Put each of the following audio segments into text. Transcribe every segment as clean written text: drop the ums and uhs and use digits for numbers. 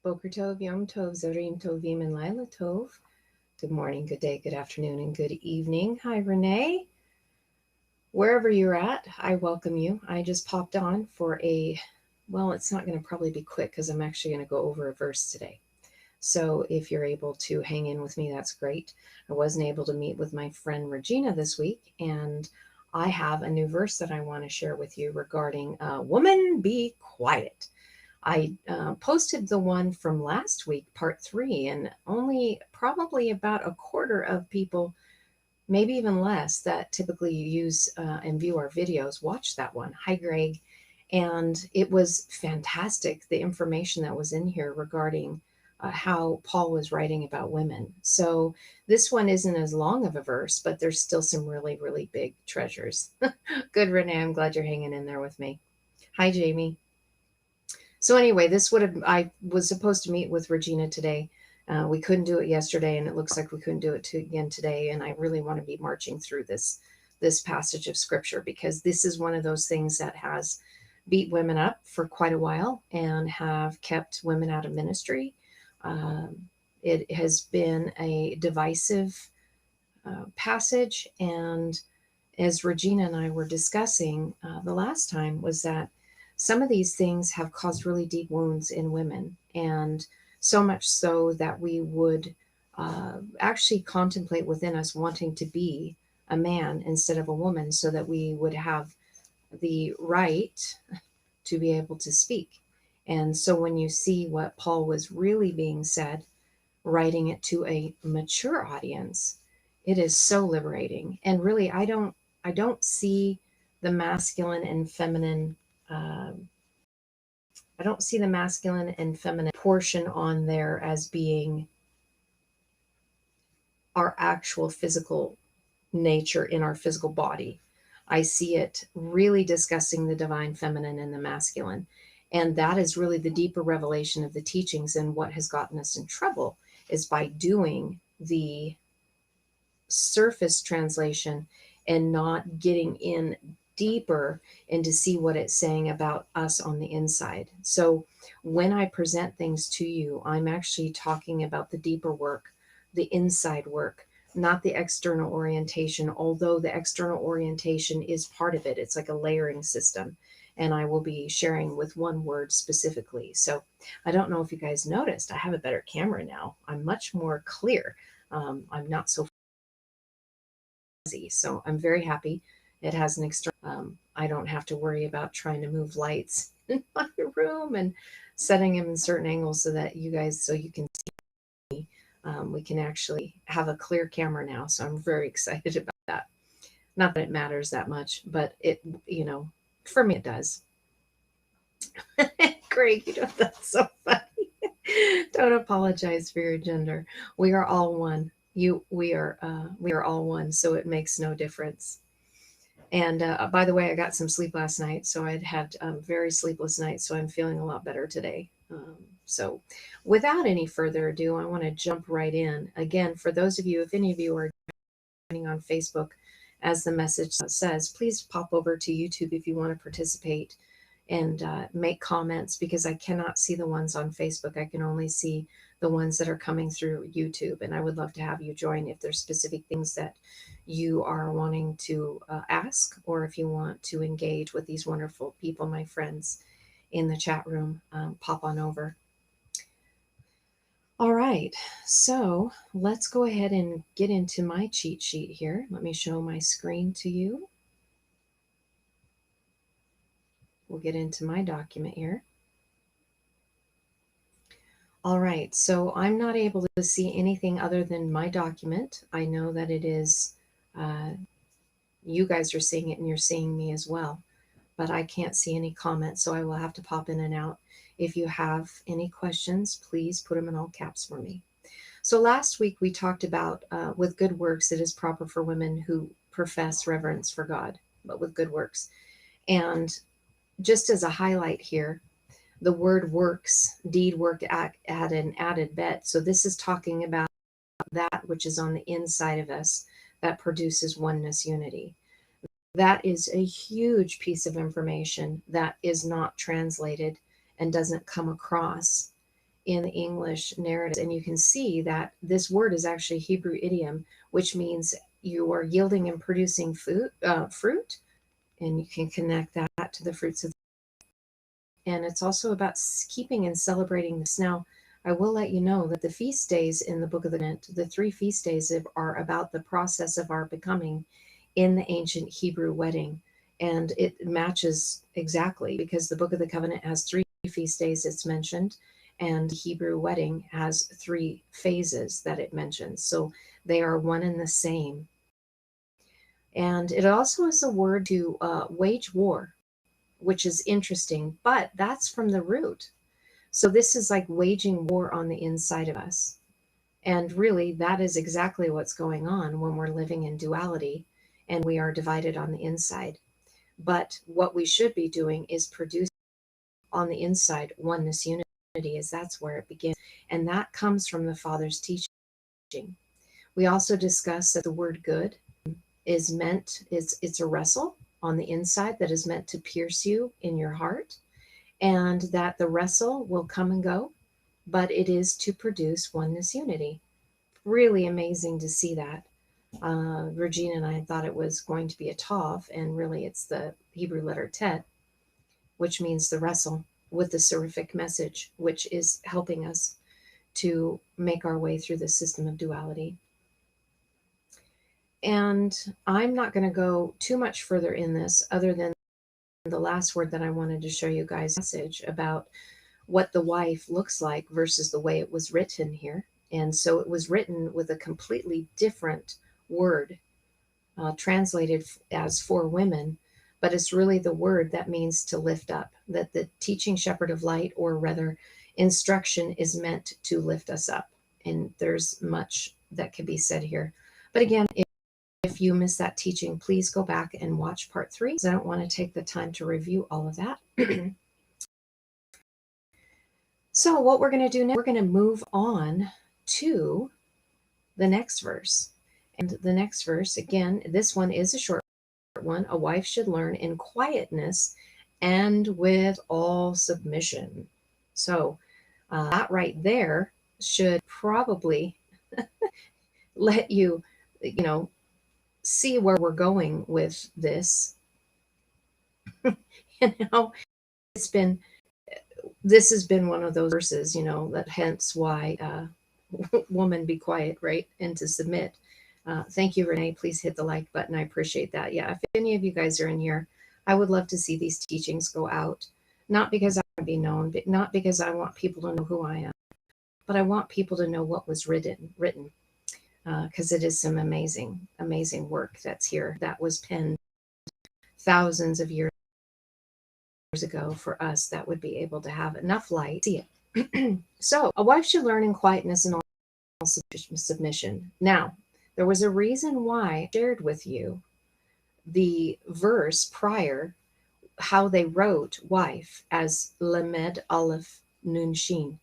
Boker Tov, Yom Tov, Zorim Tovim, and Laila Tov. Good morning, good day, good afternoon, and good evening. Hi, Renee. Wherever you're at, I welcome you. I just popped on for it's not going to probably be quick because I'm actually going to go over a verse today. So if you're able to hang in with me, that's great. I wasn't able to meet with my friend Regina this week, and I have a new verse that I want to share with you regarding woman be quiet. I posted the one from last week, part 3, and only probably about a quarter of people, maybe even less, that typically use and view our videos watch that one. Hi, Greg. And it was fantastic, the information that was in here regarding how Paul was writing about women. So this one isn't as long of a verse, but there's still some really, really big treasures. Good, Renee. I'm glad you're hanging in there with me. Hi, Jamie. So anyway, I was supposed to meet with Regina today. We couldn't do it yesterday, and it looks like we couldn't do it again today. And I really want to be marching through this passage of scripture because this is one of those things that has beat women up for quite a while and have kept women out of ministry. Um, it has been a divisive passage, and as Regina and I were discussing the last time, was that some of these things have caused really deep wounds in women, and so much so that we would actually contemplate within us wanting to be a man instead of a woman so that we would have the right to be able to speak. And so when you see what Paul was really being said, writing it to a mature audience, it is so liberating. And really, I don't see the masculine and feminine. Uh, I don't see the masculine and feminine portion on there as being our actual physical nature in our physical body. I see it really discussing the divine feminine and the masculine. And that is really the deeper revelation of the teachings. And what has gotten us in trouble is by doing the surface translation and not getting in deeper and to see what it's saying about us on the inside. So when I present things to you, I'm actually talking about the deeper work, the inside work, not the external orientation, although the external orientation is part of it. It's like a layering system. And I will be sharing with one word specifically. So I don't know if you guys noticed, I have a better camera now. I'm much more clear. I'm not so fuzzy. So I'm very happy. It has an external, I don't have to worry about trying to move lights in my room and setting them in certain angles so you can see me. We can actually have a clear camera now. So I'm very excited about that. Not that it matters that much, but for me it does. Greg, that's so funny. Don't apologize for your gender. We are all one. We are all one, so it makes no difference. And by the way, I got some sleep last night, so I'd had very sleepless night, so I'm feeling a lot better today. So, without any further ado, I want to jump right in. Again, for those of you, if any of you are joining on Facebook, as the message says, please pop over to YouTube if you want to participate and make comments because I cannot see the ones on Facebook. I can only see the ones that are coming through YouTube. And I would love to have you join if there's specific things that you are wanting to ask, or if you want to engage with these wonderful people, my friends in the chat room, pop on over. All right, so let's go ahead and get into my cheat sheet here. Let me show my screen to you. We'll get into my document here. All right, so I'm not able to see anything other than my document. I know that it is, you guys are seeing it and you're seeing me as well, but I can't see any comments, so I will have to pop in and out. If you have any questions, please put them in all caps for me. So last week we talked about with good works, it is proper for women who profess reverence for God, but with good works. And just as a highlight here, the word works, deed, work, act, add an added bet. So this is talking about that which is on the inside of us that produces oneness, unity. That is a huge piece of information that is not translated and doesn't come across in the English narrative. And you can see that this word is actually a Hebrew idiom, which means you are yielding and producing fruit, and you can connect that to the fruits of. And it's also about keeping and celebrating this. Now, I will let you know that the feast days in the Book of the Covenant, the 3 feast days, are about the process of our becoming in the ancient Hebrew wedding. And it matches exactly because the Book of the Covenant has 3 feast days it's mentioned, and Hebrew wedding has 3 phases that it mentions. So they are one and the same. And it also is a word to wage war, which is interesting, but that's from the root. So this is like waging war on the inside of us. And really, that is exactly what's going on when we're living in duality and we are divided on the inside. But what we should be doing is produce on the inside oneness, unity, as that's where it begins. And that comes from the Father's teaching. We also discussed that the word good is meant, it's a wrestle on the inside that is meant to pierce you in your heart, and that the wrestle will come and go, but it is to produce oneness, unity. Really amazing to see that. Regina and I thought it was going to be a Tov, and really it's the Hebrew letter Tet, which means the wrestle, with the seraphic message, which is helping us to make our way through the system of duality. And I'm not going to go too much further in this other than the last word that I wanted to show you guys, message about what the wife looks like versus the way it was written here. And so it was written with a completely different word, translated as for women, but it's really the word that means to lift up, that the teaching shepherd of light, or rather instruction, is meant to lift us up. And there's much that could be said here. But again, if you missed that teaching, please go back and watch part 3, because I don't want to take the time to review all of that. So what we're going to do now, we're going to move on to the next verse. And the next verse, again, this one is a short one. A wife should learn in quietness and with all submission. So that right there should probably let you, see where we're going with this. This has been one of those verses, that hence why woman be quiet, right? And to submit. Thank you, Renee. Please hit the like button. I appreciate that. Yeah, if any of you guys are in here, I would love to see these teachings go out. Not because I want to be known, but not because I want people to know who I am, but I want people to know what was written, because it is some amazing, amazing work that's here that was penned thousands of years ago for us that would be able to have enough light to see it. So a wife should learn in quietness and all submission. Now, there was a reason why I shared with you the verse prior, how they wrote wife as Lamed Aleph Nun Shin,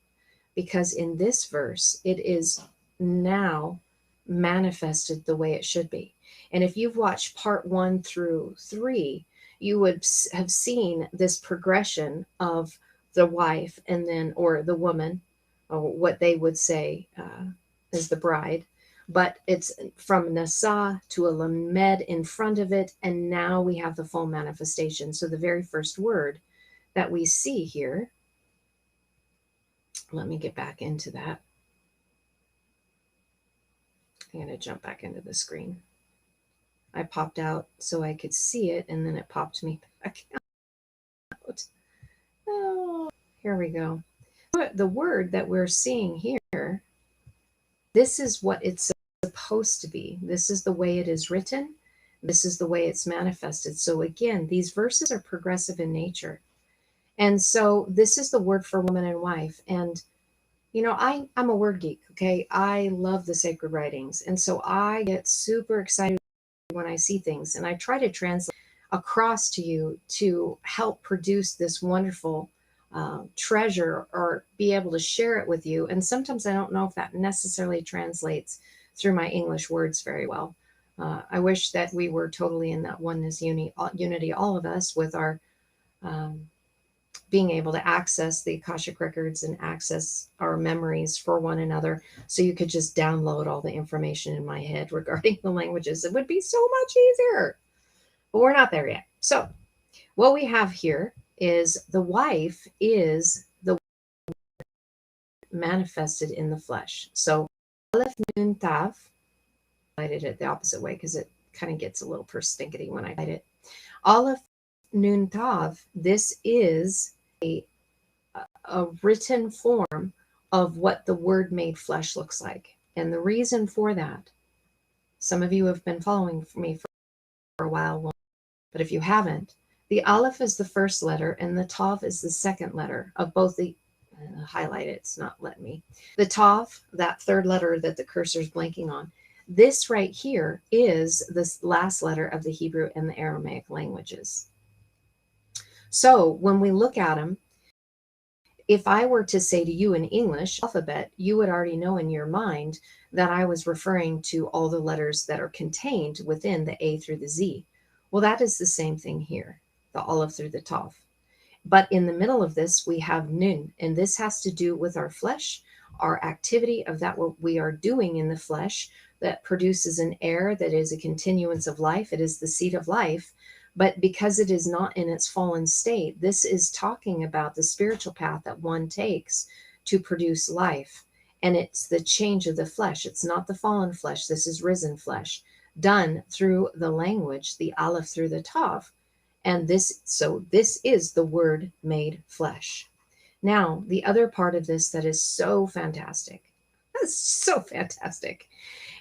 because in this verse it is now manifested the way it should be. And if you've watched part 1 through 3, you would have seen this progression of the wife and then, or the woman, or what they would say is the bride, but it's from Nasa to a Lamed in front of it, and now we have the full manifestation. So the very first word that we see here, let me get back into that. I'm going to jump back into the screen. I popped out so I could see it, and then it popped me back out. Oh, here we go. The word that we're seeing here, this is what it's supposed to be. This is the way it is written. This is the way it's manifested. So again, these verses are progressive in nature. And so this is the word for woman and wife. And, I'm a word geek, okay? I love the sacred writings. And so I get super excited when I see things, and I try to translate across to you to help produce this wonderful treasure, or be able to share it with you. And sometimes I don't know if that necessarily translates through my English words very well. I wish that we were totally in that oneness, unity, all of us, with our being able to access the Akashic records and access our memories for one another. So you could just download all the information in my head regarding the languages. It would be so much easier. But we're not there yet. So what we have here is the wife is the manifested in the flesh. So Aleph Nun Tav, I did it the opposite way because it kind of gets a little perstinkety when I write it. Aleph Nun Tav, this is a written form of what the word made flesh looks like. And the reason for that, some of you have been following me for a while, but if you haven't, the Aleph is the first letter and the Tav is the second letter of both the, highlight it, it's not letting me. The Tav, that third letter that the cursor is blanking on, this right here is the last letter of the Hebrew and the Aramaic languages. So when we look at them, if I were to say to you in English alphabet, you would already know in your mind that I was referring to all the letters that are contained within the A through the Z. Well, that is the same thing here, the Aleph through the Tav. But in the middle of this, we have Nun, and this has to do with our flesh, our activity of that what we are doing in the flesh that produces an air that is a continuance of life. It is the seed of life. But because it is not in its fallen state, this is talking about the spiritual path that one takes to produce life. And it's the change of the flesh. It's not the fallen flesh. This is risen flesh done through the language, the Aleph through the Tav. And this is the word made flesh. Now, the other part of this that is so fantastic,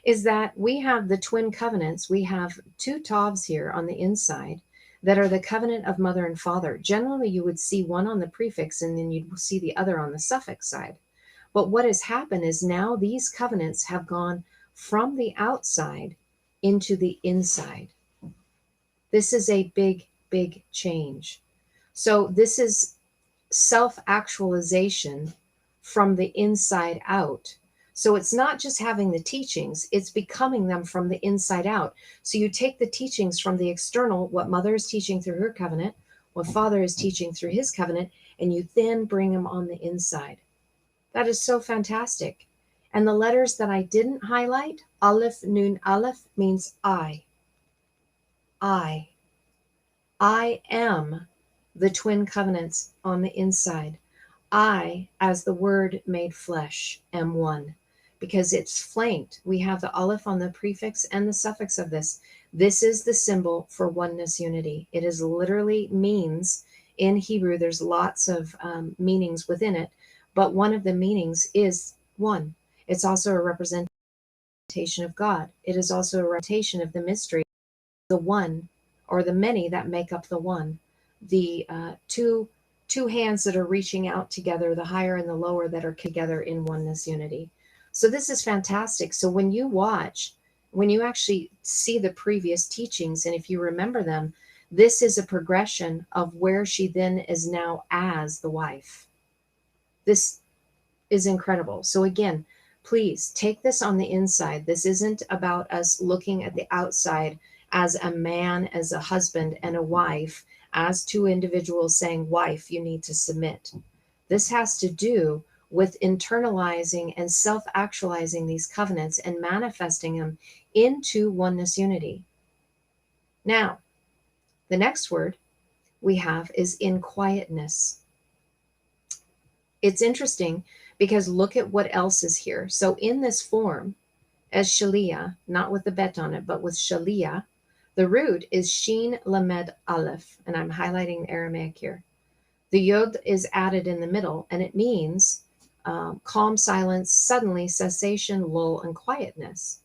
is that we have the twin covenants. We have two Tavs here on the inside that are the covenant of mother and father. Generally, you would see one on the prefix and then you'd see the other on the suffix side. But what has happened is now these covenants have gone from the outside into the inside. This is a big, big change. So this is self-actualization from the inside out. So it's not just having the teachings, it's becoming them from the inside out. So you take the teachings from the external, what mother is teaching through her covenant, what father is teaching through his covenant, and you then bring them on the inside. That is so fantastic. And the letters that I didn't highlight, Aleph, Nun, Aleph, means I. I am the twin covenants on the inside. I, as the word made flesh, am one, because it's flanked. We have the Aleph on the prefix and the suffix of this. This is the symbol for oneness unity. It is literally means in Hebrew. There's lots of meanings within it, but one of the meanings is one. It's also a representation of God. It is also a representation of the mystery, the one or the many that make up the one. The two hands that are reaching out together, the higher and the lower that are together in oneness unity. So this is fantastic. So when you watch, when you actually see the previous teachings, and if you remember them, this is a progression of where she then is now as the wife. This is incredible. So again, please take this on the inside. This isn't about us looking at the outside as a man, as a husband and a wife, as two individuals saying, wife, you need to submit. This has to do with internalizing and self-actualizing these covenants and manifesting them into oneness unity. Now, the next word we have is in quietness. It's interesting because look at what else is here. So in this form, as Shalia, not with the bet on it, but with Shalia, the root is Shin Lamed Aleph, and I'm highlighting the Aramaic here. The Yod is added in the middle, and it means calm, silence, suddenly, cessation, lull, and quietness.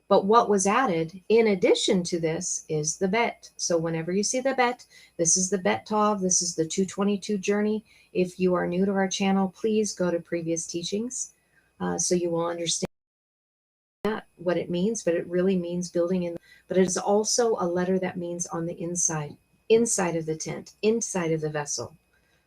But what was added in addition to this is the bet. So whenever you see the bet, this is the bet Tav, this is the 222 journey. If you are new to our channel, please go to previous teachings so you will understand what it means, but it really means building in. But it is also a letter that means on the inside of the tent, inside of the vessel.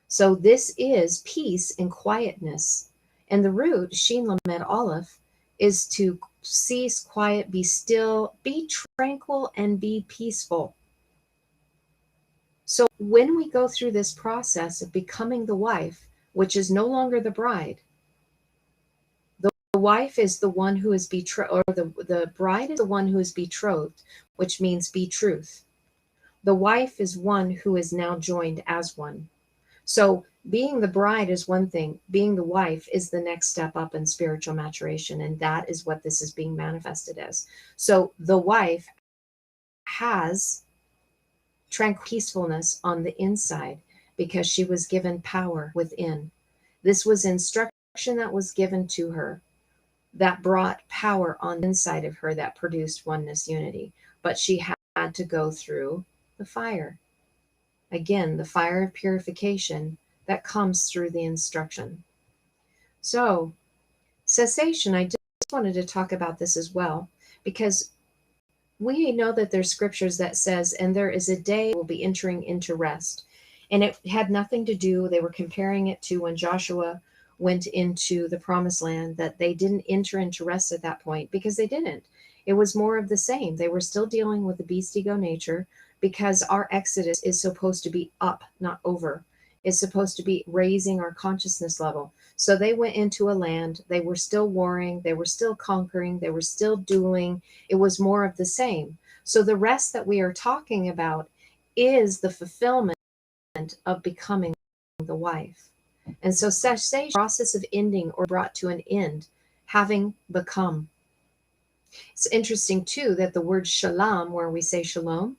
So this is peace and quietness. And the root, Shin Lamed Aleph, is to cease, quiet, be still, be tranquil, and be peaceful. So when we go through this process of becoming the wife, which is no longer the bride, the wife is the one who is betrothed, or the bride is the one who is betrothed, which means betrothed. The wife is one who is now joined as one. So being the bride is one thing, being the wife is the next step up in spiritual maturation. And that is what this is being manifested as. So the wife has tranquil peacefulness on the inside because she was given power within. This was instruction that was given to her that brought power on the inside of her that produced oneness unity. But she had to go through the fire. Again, the fire of purification that comes through the instruction. So, cessation, I just wanted to talk about this as well, because we know that there's scriptures that says, and there is a day we'll be entering into rest. And it had nothing to do, they were comparing it to when Joshua went into the promised land, that they didn't enter into rest at that point, because they didn't. It was more of the same. They were still dealing with the beast ego nature, because our exodus is supposed to be up, not over. It's supposed to be raising our consciousness level. So they went into a land, they were still warring, they were still conquering, they were still dueling. It was more of the same. So the rest that we are talking about is the fulfillment of becoming the wife. And so cessation, process of ending or brought to an end, having become. It's interesting too that the word shalom, where we say shalom,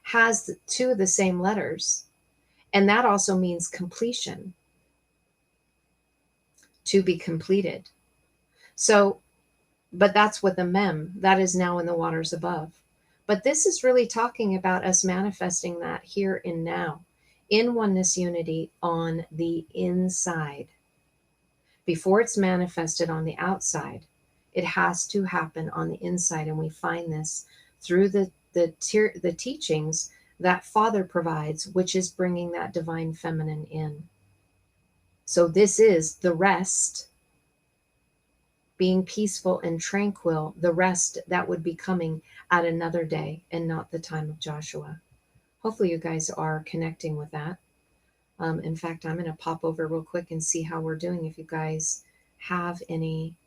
has two of the same letters. And that also means completion, to be completed. So, but that's what the mem, that is now in the waters above. But this is really talking about us manifesting that here and now, in oneness unity on the inside. Before it's manifested on the outside, it has to happen on the inside. And we find this through the teachings that Father provides, which is bringing that divine feminine in. So this is the rest, being peaceful and tranquil, the rest that would be coming at another day and not the time of Joshua. Hopefully you guys are connecting with that. In fact, I'm going to pop over real quick and see how we're doing. If you guys have any.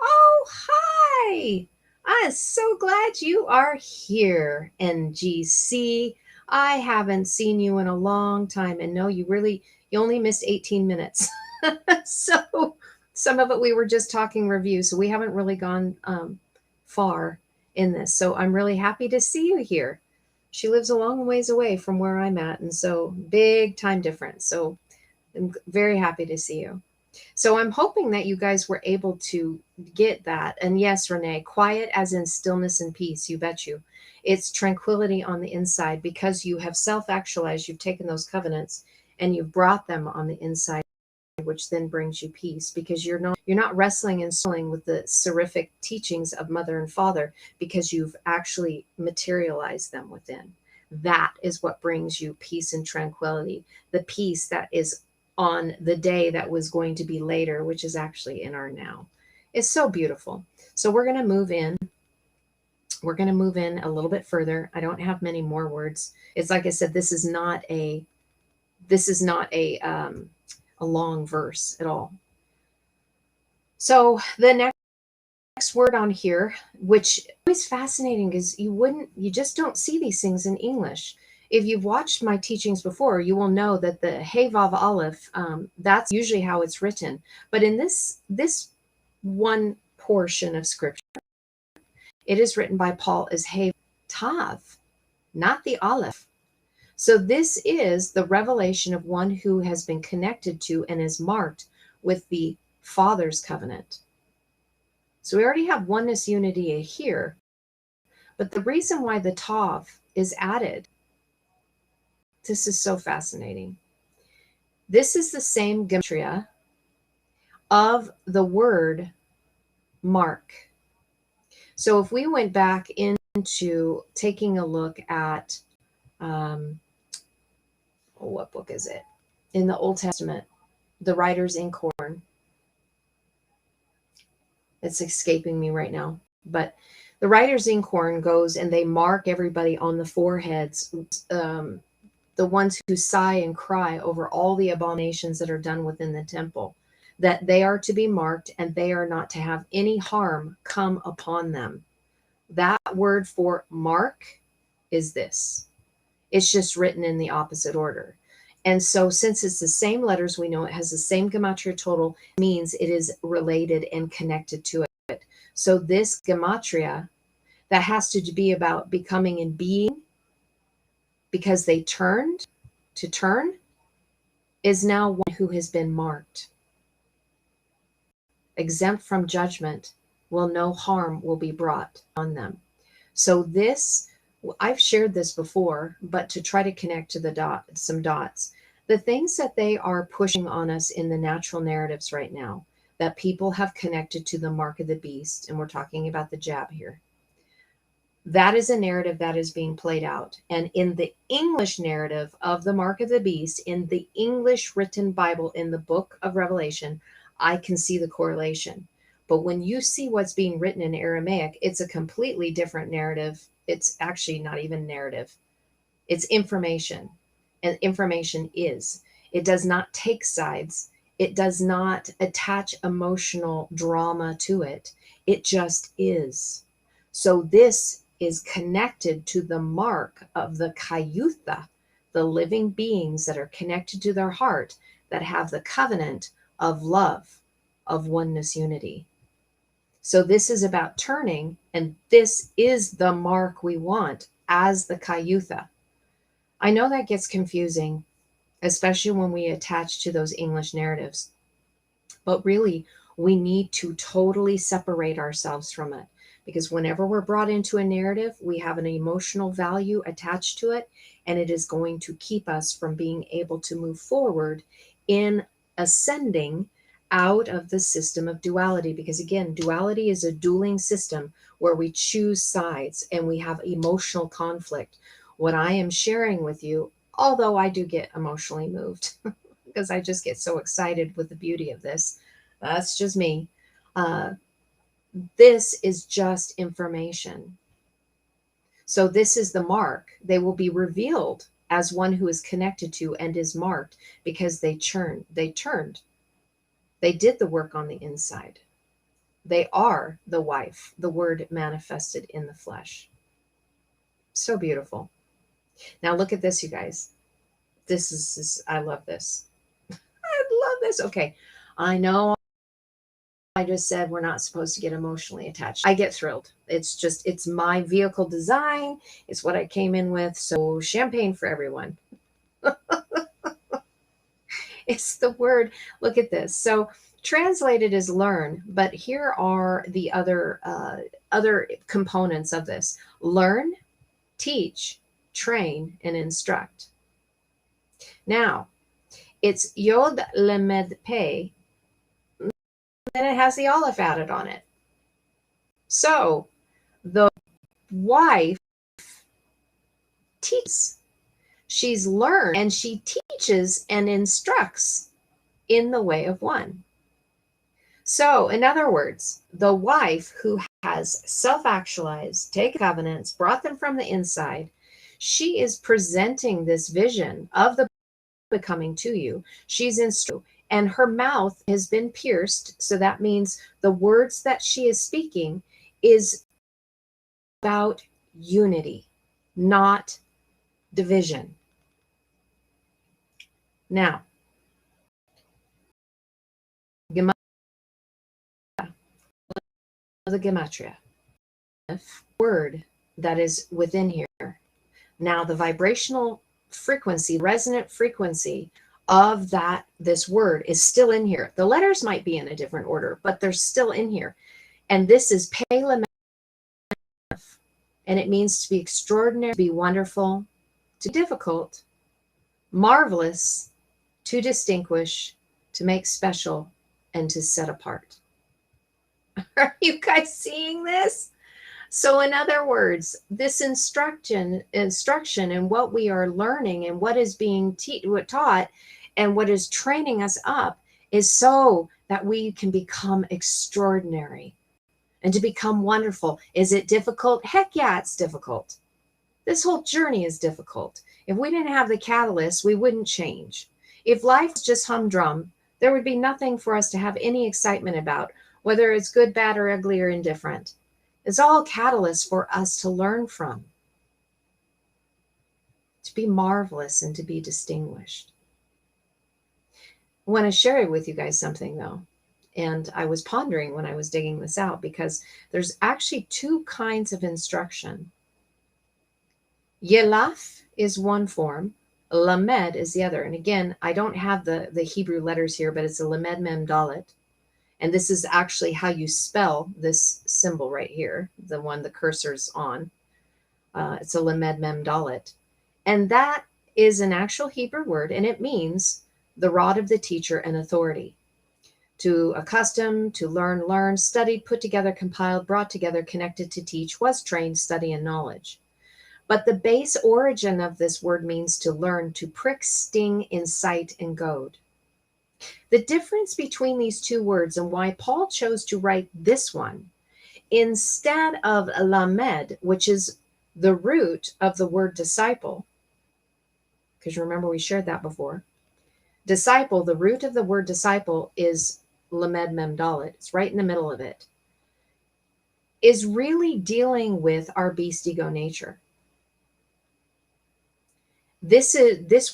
Oh, hi! I'm so glad you are here, NGC. I haven't seen you in a long time. And no, you only missed 18 minutes. So some of it we were just talking review. So we haven't really gone far in this. So I'm really happy to see you here. She lives a long ways away from where I'm at. And so big time difference. So I'm very happy to see you. So I'm hoping that you guys were able to get that. And yes, Renee, quiet as in stillness and peace, you bet you. It's tranquility on the inside because you have self-actualized, you've taken those covenants and you've brought them on the inside, which then brings you peace because you're not wrestling and struggling with the seraphic teachings of mother and father because you've actually materialized them within. That is what brings you peace and tranquility, the peace that is on the day that was going to be later, which is actually in our now. It's so beautiful. So we're going to move in. We're going to move in a little bit further. I don't have many more words. It's like I said, this is not a long verse at all. So the next word on here, which is fascinating, is you just don't see these things in English. If you've watched my teachings before, you will know that the Hey Vav Aleph, that's usually how it's written. But in this one portion of scripture, it is written by Paul as Hey Tav, not the Aleph. So this is the revelation of one who has been connected to and is marked with the Father's covenant. So we already have oneness unity here. But the reason why the Tav is added, this is so fascinating. This is the same gematria of the word mark. So if we went back into taking a look at, what book is it? In the Old Testament, the writer's inkhorn. It's escaping me right now. But the writer's inkhorn goes and they mark everybody on the foreheads the ones who sigh and cry over all the abominations that are done within the temple, that they are to be marked and they are not to have any harm come upon them. That word for mark is this. It's just written in the opposite order. And so since it's the same letters, we know it has the same gematria total, means it is related and connected to it. So this gematria that has to be about becoming and being, because they turned to turn, is now one who has been marked. Exempt from judgment, no harm will be brought on them. So this, I've shared this before, but to try to connect to some dots, the things that they are pushing on us in the natural narratives right now, that people have connected to the mark of the beast, and we're talking about the jab here, that is a narrative that is being played out. And in the English narrative of the mark of the beast, in the English written Bible, in the book of Revelation, I can see the correlation. But when you see what's being written in Aramaic, it's a completely different narrative. It's actually not even narrative. It's information. And information is. It does not take sides. It does not attach emotional drama to it. It just is. So this is connected to the mark of the kayutha, the living beings that are connected to their heart, that have the covenant of love, of oneness, unity. So this is about turning, and this is the mark we want as the kayutha. I know that gets confusing, especially when we attach to those English narratives, but really we need to totally separate ourselves from it. Because whenever we're brought into a narrative, we have an emotional value attached to it, and it is going to keep us from being able to move forward in ascending out of the system of duality. Because again, duality is a dueling system where we choose sides and we have emotional conflict. What I am sharing with you, although I do get emotionally moved because I just get so excited with the beauty of this, that's just me. This is just information. So this is the mark. They will be revealed as one who is connected to and is marked because they turned. They did the work on the inside. They are the wife, the word manifested in the flesh. So beautiful. Now look at this, you guys. This is I love this. I love this. Okay. I know I just said we're not supposed to get emotionally attached. I get thrilled. It's my vehicle design. It's what I came in with. So champagne for everyone. It's the word. Look at this. So translated as learn, but here are the other components of this: learn, teach, train, and instruct. Now, it's yod lemed pei. Then it has the aleph added on it. So the wife teaches. She's learned and she teaches and instructs in the way of one. So in other words, the wife who has self-actualized, taken covenants, brought them from the inside, she is presenting this vision of the becoming to you. She's instructing. And her mouth has been pierced. So that means the words that she is speaking is about unity, not division. Now, the gematria, word that is within here. Now, the vibrational frequency, resonant frequency of this word is still in here. The letters might be in a different order, but they're still in here. And this is Pele, and it means to be extraordinary, to be wonderful, to be difficult, marvelous, to distinguish, to make special, and to set apart. Are you guys seeing this? So in other words, this instruction and what we are learning and what is being taught and what is training us up is so that we can become extraordinary and to become wonderful. Is it difficult? Heck yeah, it's difficult. This whole journey is difficult. If we didn't have the catalyst, we wouldn't change. If life was just humdrum, there would be nothing for us to have any excitement about, whether it's good, bad, or ugly, or indifferent. It's all catalysts for us to learn from, to be marvelous and to be distinguished. I want to share with you guys something, though. And I was pondering when I was digging this out, because there's actually two kinds of instruction. Yelaf is one form, lamed is the other. And again, I don't have the Hebrew letters here, but it's a lamed mem dalet. And this is actually how you spell this symbol right here, the one the cursor's on. It's a lamed mem dalet. And that is an actual Hebrew word, and it means the rod of the teacher and authority. To accustom, to learn, studied, put together, compiled, brought together, connected, to teach, was trained, study, and knowledge. But the base origin of this word means to learn, to prick, sting, incite, and goad. The difference between these two words and why Paul chose to write this one instead of lamed, which is the root of the word disciple, because remember we shared that before. Disciple, the root of the word disciple is lamed mem dalet. It's right in the middle of it. Is really dealing with our beast ego nature. This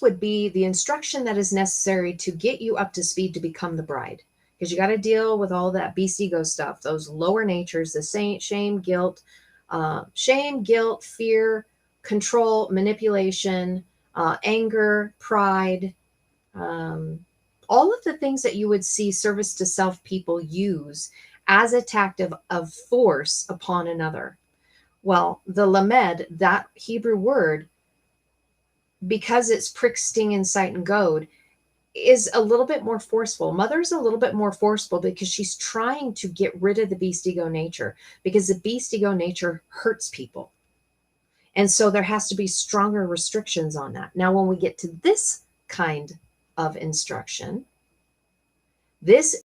would be the instruction that is necessary to get you up to speed to become the bride, because you got to deal with all that beast ego stuff, those lower natures, the shame, guilt, fear, control, manipulation, anger, pride, all of the things that you would see service to self people use as a tactic of force upon another. Well, the lamed, that Hebrew word, because it's prick, sting, incite, and goad, is a little bit more forceful. Mother's a little bit more forceful because she's trying to get rid of the beast ego nature, because the beast ego nature hurts people. And so there has to be stronger restrictions on that. Now, when we get to this kind of instruction, this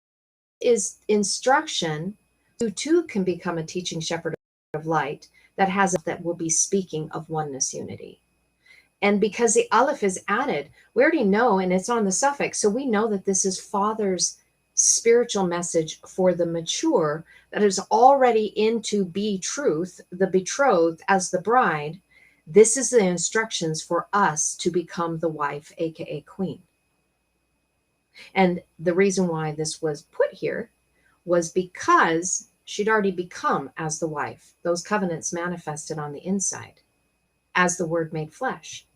is instruction who too can become a teaching shepherd of light that will be speaking of oneness unity. And because the aleph is added, we already know, and it's on the suffix, so we know that this is Father's spiritual message for the mature that is already into be truth, the betrothed as the bride. This is the instructions for us to become the wife, aka queen. And the reason why this was put here was because she'd already become as the wife. Those covenants manifested on the inside as the word made flesh.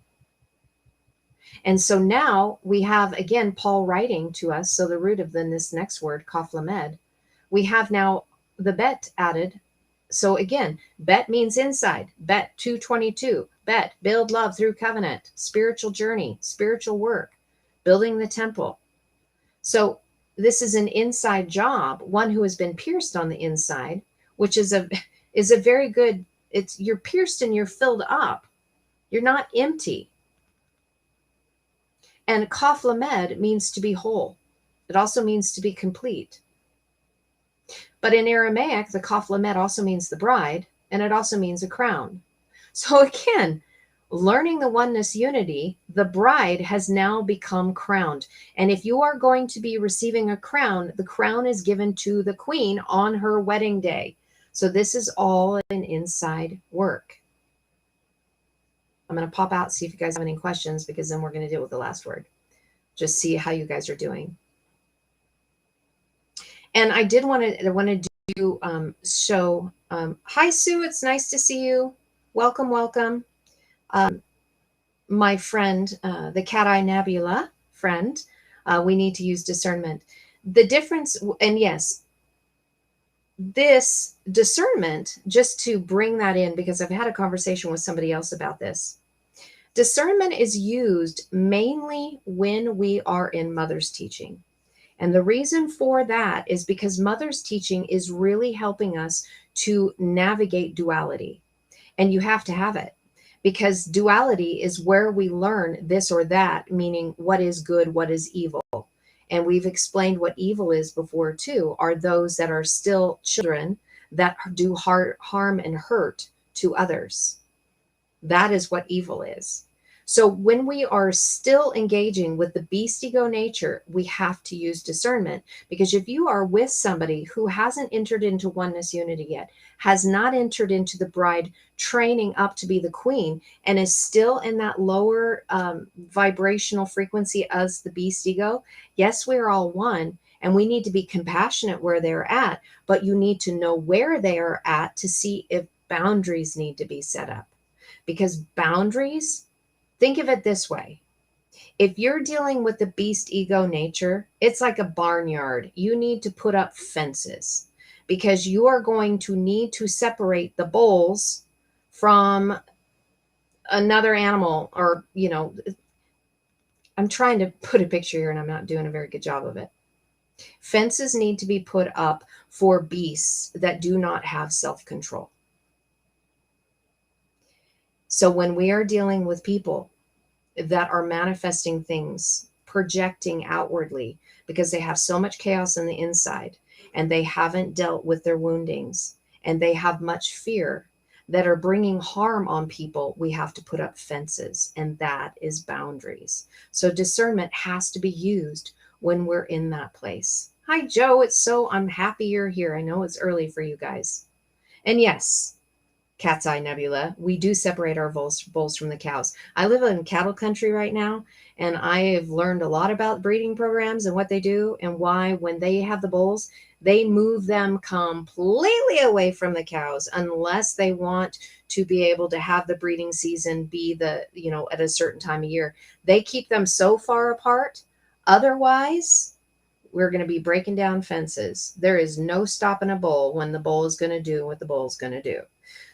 And so now we have, again, Paul writing to us. So the root of this next word, kaf lamed, we have now the bet added. So again, bet means inside. Bet 222. Bet, build love through covenant, spiritual journey, spiritual work, building the temple. So this is an inside job, one who has been pierced on the inside, which is a very good, you're pierced and you're filled up. You're not empty. And kaf lamed means to be whole. It also means to be complete. But in Aramaic, the kaf lamed also means the bride, and it also means a crown. So again, learning the oneness unity, the bride has now become crowned. And if you are going to be receiving a crown, the crown is given to the queen on her wedding day. So this is all an inside work. I'm going to pop out, see if you guys have any questions, because then we're going to deal with the last word. Just see how you guys are doing. And I want to do show. Hi, Sue. It's nice to see you. Welcome, welcome. My friend, the Cat-Eye Nebula friend, we need to use discernment. The difference, and yes, this discernment, just to bring that in, because I've had a conversation with somebody else about this. Discernment is used mainly when we are in Mother's teaching. And the reason for that is because Mother's teaching is really helping us to navigate duality. And you have to have it, because duality is where we learn this or that, meaning what is good, what is evil. And we've explained what evil is before too, are those that are still children that do harm and hurt to others. That is what evil is. So when we are still engaging with the beast ego nature, we have to use discernment, because if you are with somebody who hasn't entered into oneness unity yet, has not entered into the bride training up to be the queen, and is still in that lower vibrational frequency as the beast ego, yes, we're all one, and we need to be compassionate where they're at, but you need to know where they are at to see if boundaries need to be set up. Because boundaries, think of it this way. If you're dealing with the beast ego nature, it's like a barnyard. You need to put up fences, because you are going to need to separate the bulls from another animal, or, I'm trying to put a picture here and I'm not doing a very good job of it. Fences need to be put up for beasts that do not have self-control. So when we are dealing with people that are manifesting things, projecting outwardly, because they have so much chaos on the inside, and they haven't dealt with their woundings, and they have much fear, that are bringing harm on people, we have to put up fences, and that is boundaries. So discernment has to be used when we're in that place. Hi, Joe. I'm happy you're here. I know it's early for you guys. And yes, Cat's Eye Nebula, we do separate our bulls from the cows. I live in cattle country right now, and I have learned a lot about breeding programs and what they do, and why when they have the bulls, they move them completely away from the cows, unless they want to be able to have the breeding season be at a certain time of year. They keep them so far apart. Otherwise, we're going to be breaking down fences. There is no stopping a bull when the bull is going to do what the bull is going to do.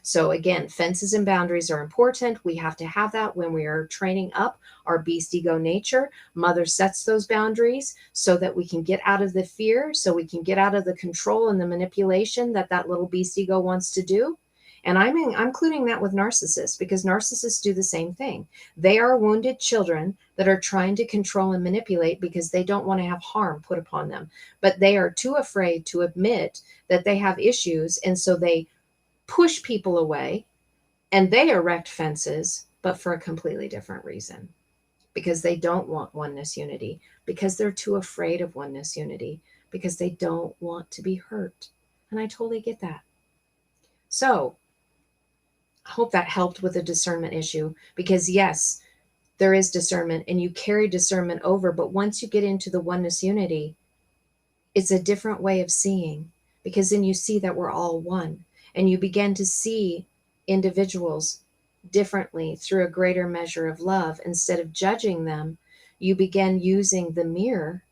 So again, fences and boundaries are important. We have to have that when we are training up our beast ego nature. Mother sets those boundaries so that we can get out of the fear, so we can get out of the control and the manipulation that little beast ego wants to do. And I'm including that with narcissists, because narcissists do the same thing. They are wounded children that are trying to control and manipulate because they don't want to have harm put upon them. But they are too afraid to admit that they have issues, and so they push people away, and they erect fences, but for a completely different reason, because they don't want oneness unity, because they're too afraid of oneness unity, because they don't want to be hurt. And I totally get that. So I hope that helped with the discernment issue, because yes, there is discernment and you carry discernment over, but once you get into the oneness unity, it's a different way of seeing, because then you see that we're all one. And you begin to see individuals differently through a greater measure of love. Instead of judging them, you begin using the mirror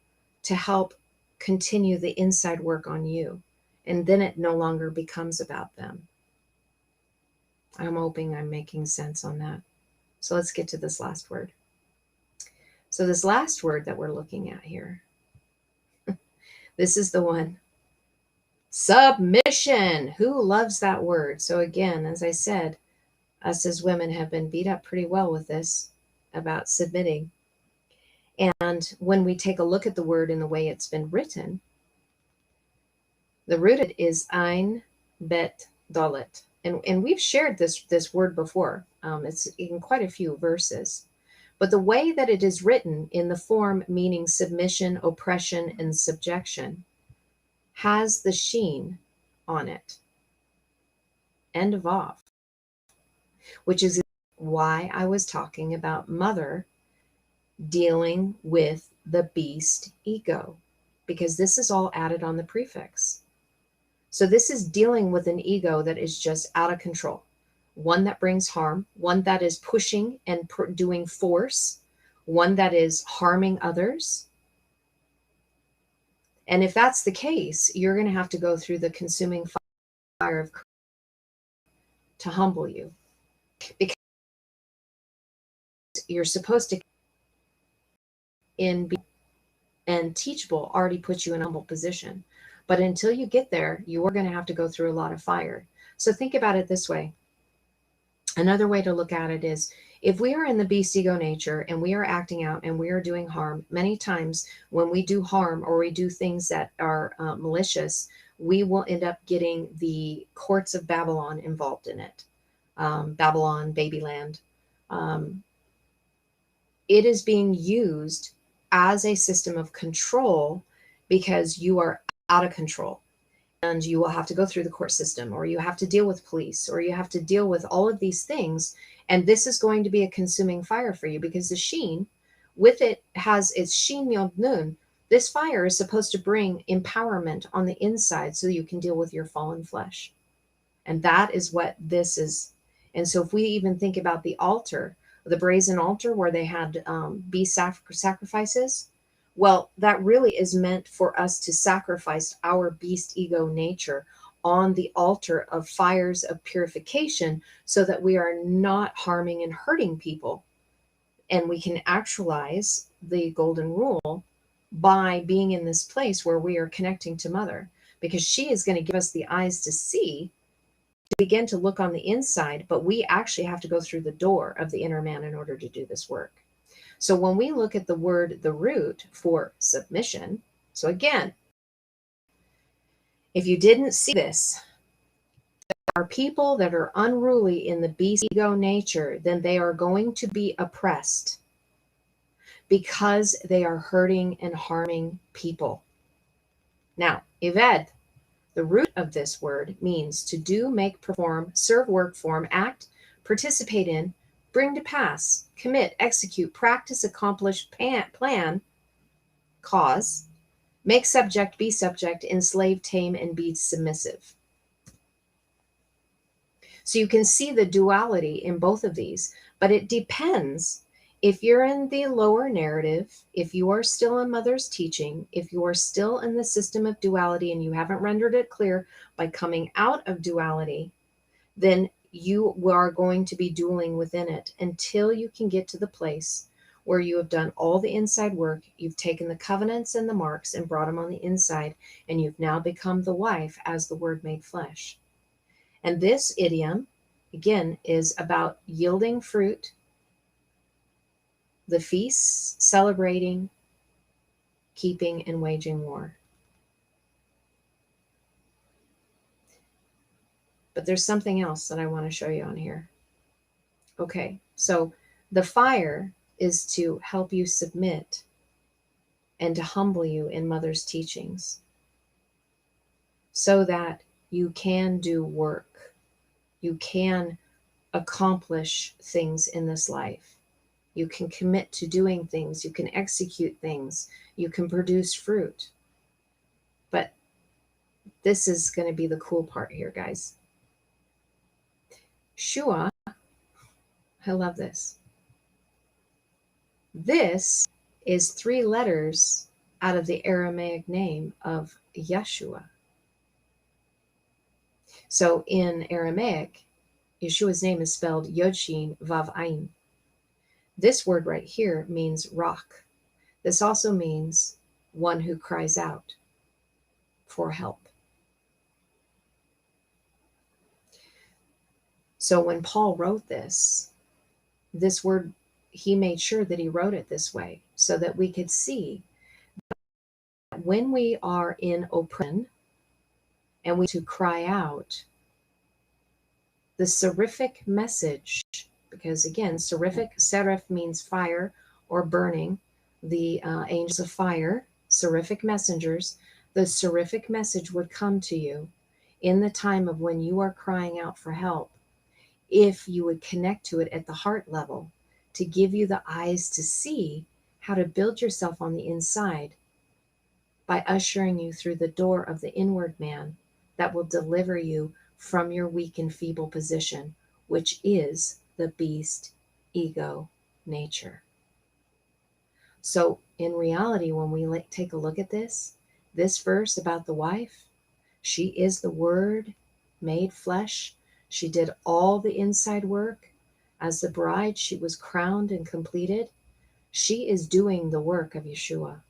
to help continue the inside work on you. And then it no longer becomes about them. I'm hoping I'm making sense on that. So let's get to this last word. So this last word that we're looking at here, this is the one. Submission. Who loves that word? So again, as I said, us as women have been beat up pretty well with this about submitting. And when we take a look at the word in the way it's been written, the root is ein bet dalet. And we've shared this word before. It's in quite a few verses. But the way that it is written in the form meaning submission, oppression, and subjection has the sheen on it. End of off. Which is why I was talking about mother dealing with the beast ego, because this is all added on the prefix. So this is dealing with an ego that is just out of control, one that brings harm, one that is pushing and doing force, one that is harming others. And if that's the case, you're going to have to go through the consuming fire of to humble you, because you're supposed to and teachable already puts you in a humble position. But until you get there, you are going to have to go through a lot of fire. So think about it this way. Another way to look at it is, if we are in the beast ego nature and we are acting out and we are doing harm, many times when we do harm or we do things that are malicious, we will end up getting the courts of Babylon involved in it. Babylon, Babyland. Um, it is being used as a system of control because you are out of control. And you will have to go through the court system, or you have to deal with police, or you have to deal with all of these things. And this is going to be a consuming fire for you, because the sheen with it has its sheen myod nun. This fire is supposed to bring empowerment on the inside so you can deal with your fallen flesh. And that is what this is. And so if we even think about the altar, the brazen altar where they had beast sacrifices, well, that really is meant for us to sacrifice our beast ego nature on the altar of fires of purification so that we are not harming and hurting people. And we can actualize the golden rule by being in this place where we are connecting to Mother, because she is going to give us the eyes to see, to begin to look on the inside, but we actually have to go through the door of the inner man in order to do this work. So when we look at the word, the root for submission, so again, if you didn't see this, there are people that are unruly in the beast ego nature, then they are going to be oppressed because they are hurting and harming people. Now, Ived, the root of this word means to do, make, perform, serve, work, form, act, participate in, bring to pass, commit, execute, practice, accomplish, plan, cause, make subject, be subject, enslave, tame, and be submissive. So you can see the duality in both of these, but it depends. If you're in the lower narrative, if you are still in Mother's teaching, if you are still in the system of duality and you haven't rendered it clear by coming out of duality, then you are going to be dueling within it until you can get to the place where you have done all the inside work. You've taken the covenants and the marks and brought them on the inside, and you've now become the wife as the Word made flesh. And this idiom, again, is about yielding fruit, the feasts, celebrating, keeping, and waging war. But there's something else that I want to show you on here. Okay, so the fire is to help you submit and to humble you in Mother's teachings so that you can do work. You can accomplish things in this life. You can commit to doing things. You can execute things. You can produce fruit. But this is going to be the cool part here, guys. Shua, I love this. This is 3 letters out of the Aramaic name of Yeshua. So in Aramaic, Yeshua's name is spelled Yod Shin Vav Ayin. This word right here means rock. This also means one who cries out for help. So when Paul wrote this word, he made sure that he wrote it this way so that we could see that when we are in oppression and we to cry out, the seraphic message, because again, seraph means fire or burning, the angels of fire, seraphic messengers, the seraphic message would come to you in the time of when you are crying out for help, if you would connect to it at the heart level, to give you the eyes to see how to build yourself on the inside by ushering you through the door of the inward man that will deliver you from your weak and feeble position, which is the beast ego nature. So in reality, when we take a look at this verse about the wife, she is the Word made flesh. She did all the inside work. As the bride, she was crowned and completed. She is doing the work of Yeshua.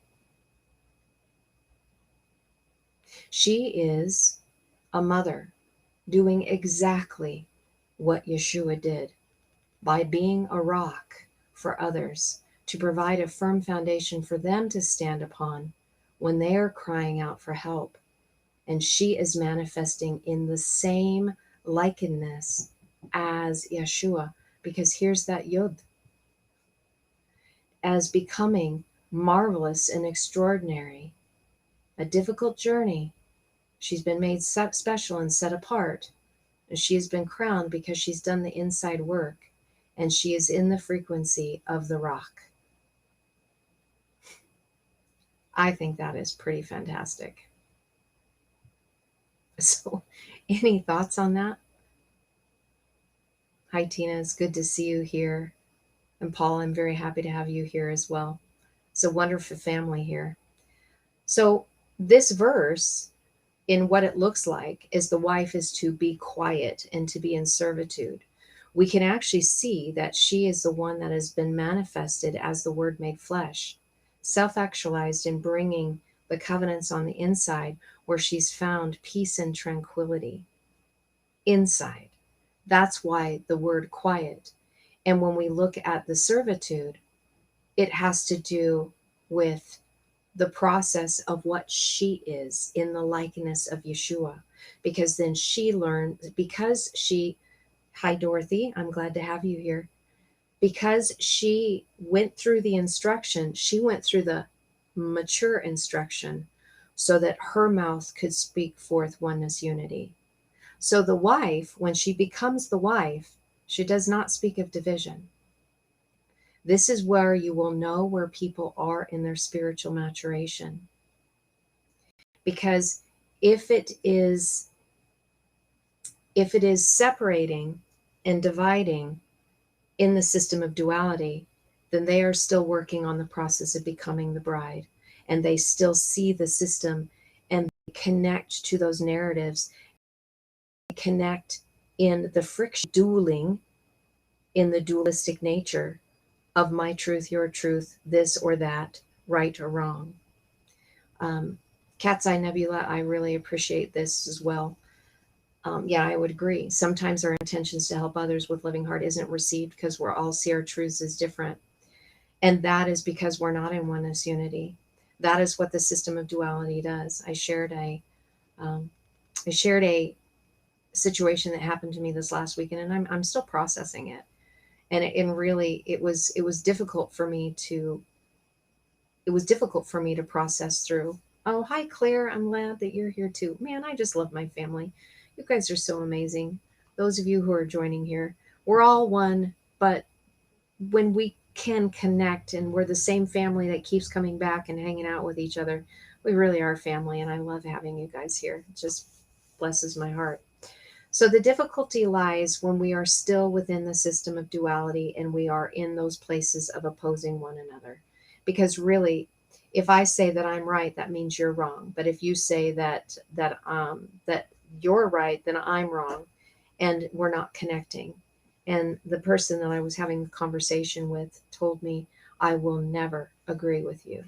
She is a mother doing exactly what Yeshua did by being a rock for others, to provide a firm foundation for them to stand upon when they are crying out for help. And she is manifesting in the same likeness as Yeshua, because here's that Yod, as becoming marvelous and extraordinary, a difficult journey. She's been made special and set apart. And she has been crowned because she's done the inside work, and she is in the frequency of the rock. I think that is pretty fantastic. So, any thoughts on that? Hi, Tina. It's good to see you here. And Paul, I'm very happy to have you here as well. It's a wonderful family here. So, this verse, in what it looks like, is the wife is to be quiet and to be in servitude. We can actually see that she is the one that has been manifested as the Word made flesh, self-actualized in bringing the covenants on the inside, where she's found peace and tranquility inside. That's why the word quiet. And when we look at the servitude, it has to do with the process of what she is in the likeness of Yeshua. Because then she learned, because she, hi Dorothy, I'm glad to have you here. Because she went through the instruction, she went through the mature instruction so that her mouth could speak forth oneness unity. So the wife, when she becomes the wife, she does not speak of division. This is where you will know where people are in their spiritual maturation. Because if it is separating and dividing in the system of duality, then they are still working on the process of becoming the bride, and they still see the system and connect to those narratives, connect in the friction, dueling in the dualistic nature of my truth, your truth, this or that, right or wrong. Cat's Eye Nebula, I really appreciate this as well. Yeah, I would agree. Sometimes our intentions to help others with living heart isn't received because we're all see our truths as different. And that is because we're not in oneness unity. That is what the system of duality does. I shared a situation that happened to me this last weekend, and I'm still processing it. And it was difficult for me to process through. Oh, hi Claire, I'm glad that you're here too. Man, I just love my family. You guys are so amazing. Those of you who are joining here, we're all one, but when we can connect and we're the same family that keeps coming back and hanging out with each other, we really are family, and I love having you guys here. It just blesses my heart. So the difficulty lies when we are still within the system of duality and we are in those places of opposing one another. Because really, if I say that I'm right, that means you're wrong. But if you say that you're right, then I'm wrong, and we're not connecting. And the person that I was having a conversation with told me, I will never agree with you.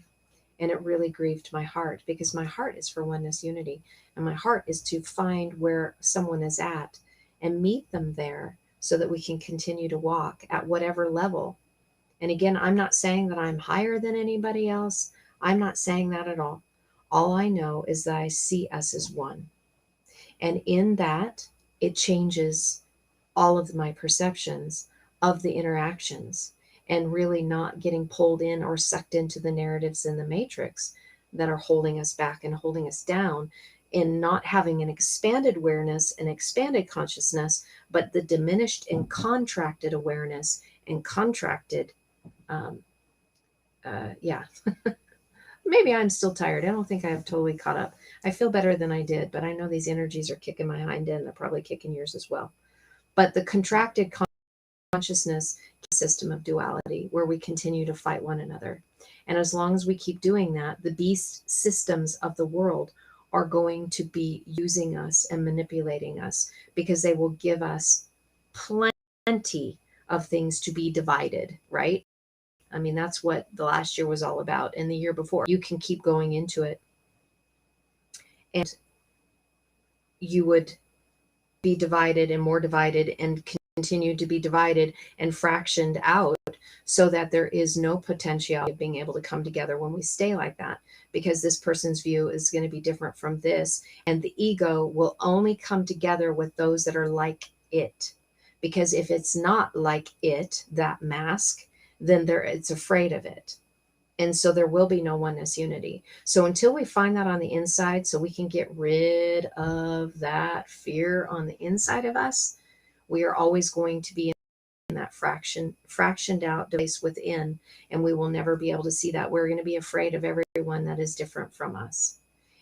And it really grieved my heart, because my heart is for oneness unity. And my heart is to find where someone is at and meet them there so that we can continue to walk at whatever level. And again, I'm not saying that I'm higher than anybody else. I'm not saying that at all. All I know is that I see us as one. And in that, it changes all of my perceptions of the interactions, and really not getting pulled in or sucked into the narratives in the matrix that are holding us back and holding us down, and not having an expanded awareness and expanded consciousness, but the diminished and contracted awareness and contracted, yeah. Maybe I'm still tired. I don't think I've totally caught up. I feel better than I did, but I know these energies are kicking my hind end. They're probably kicking yours as well. But the contracted consciousness system of duality, where we continue to fight one another. And as long as we keep doing that, the beast systems of the world are going to be using us and manipulating us, because they will give us plenty of things to be divided, right? I mean, that's what the last year was all about, and the year before. You can keep going into it, and you would be divided and more divided and continue to be divided and fractioned out, so that there is no potentiality of being able to come together when we stay like that, because this person's view is going to be different from this, and the ego will only come together with those that are like it, Because if it's not like it, that mask, then it's afraid of it. And so there will be no oneness unity. So until we find that on the inside, so we can get rid of that fear on the inside of us, we are always going to be in that fractioned out device within, and we will never be able to see that. We're going to be afraid of everyone that is different from us.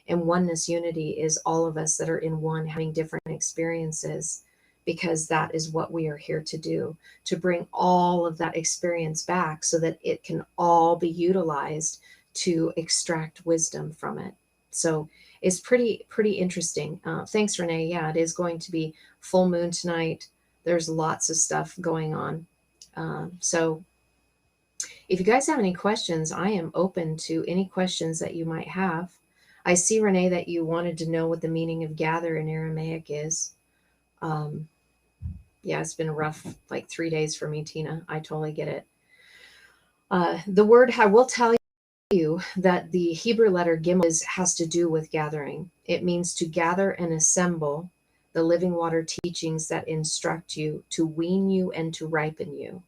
And oneness unity is all of us that are in one having different experiences, because that is what we are here to do, to bring all of that experience back so that it can all be utilized to extract wisdom from it. So it's pretty interesting. Thanks, Renee. Yeah, it is going to be full moon tonight. There's lots of stuff going on. So if you guys have any questions, I am open to any questions that you might have. I see, Renee, that you wanted to know what the meaning of gather in Aramaic is. Yeah, it's been a rough 3 days for me, Tina. I totally get it. The word, I will tell you that the Hebrew letter gimel has to do with gathering. It means to gather and assemble the living water teachings that instruct you, to wean you, and to ripen you.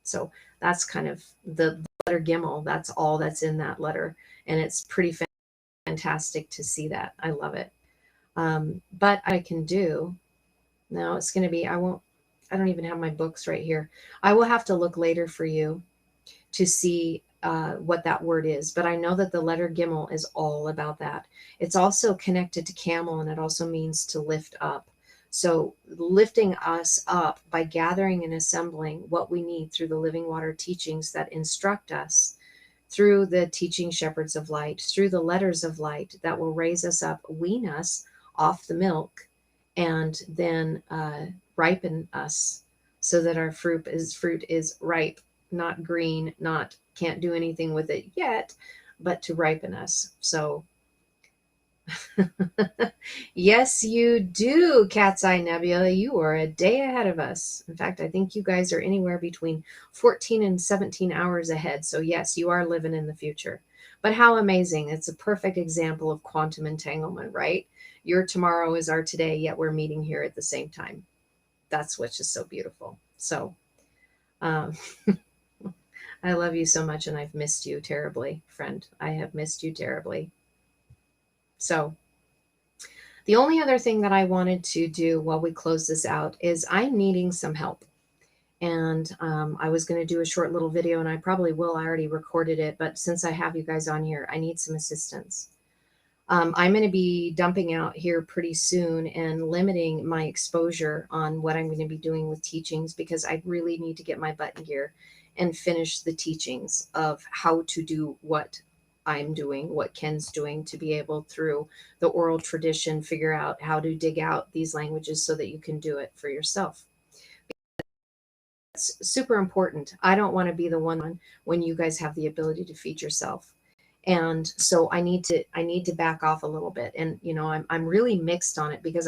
So that's kind of the letter gimel. That's all that's in that letter. And it's pretty fantastic to see that. I love it. But I can do, now it's going to be, I don't even have my books right here. I will have to look later for you to see what that word is. But I know that the letter gimel is all about that. It's also connected to camel, and it also means to lift up. So lifting us up by gathering and assembling what we need through the living water teachings that instruct us, through the teaching shepherds of light, through the letters of light that will raise us up, wean us off the milk, and then ripen us so that our fruit is ripe, not green, not can't do anything with it yet, but to ripen us. So yes, you do, Cat's Eye Nebula. You are a day ahead of us. In fact, I think you guys are anywhere between 14 and 17 hours ahead. So yes, you are living in the future. But how amazing. It's a perfect example of quantum entanglement, right? Your tomorrow is our today, yet we're meeting here at the same time. That's what's just so beautiful. So I love you so much, and I've missed you terribly, friend. I have missed you terribly. So the only other thing that I wanted to do while we close this out is I'm needing some help. And I was going to do a short little video, and I probably will. I already recorded it. But since I have you guys on here, I need some assistance. I'm going to be dumping out here pretty soon and limiting my exposure on what I'm going to be doing with teachings, because I really need to get my butt in gear and finish the teachings of how to do what I'm doing, what Ken's doing, to be able, through the oral tradition, figure out how to dig out these languages so that you can do it for yourself. It's super important. I don't want to be the one when you guys have the ability to feed yourself. And so I need to back off a little bit. And I'm really mixed on it, because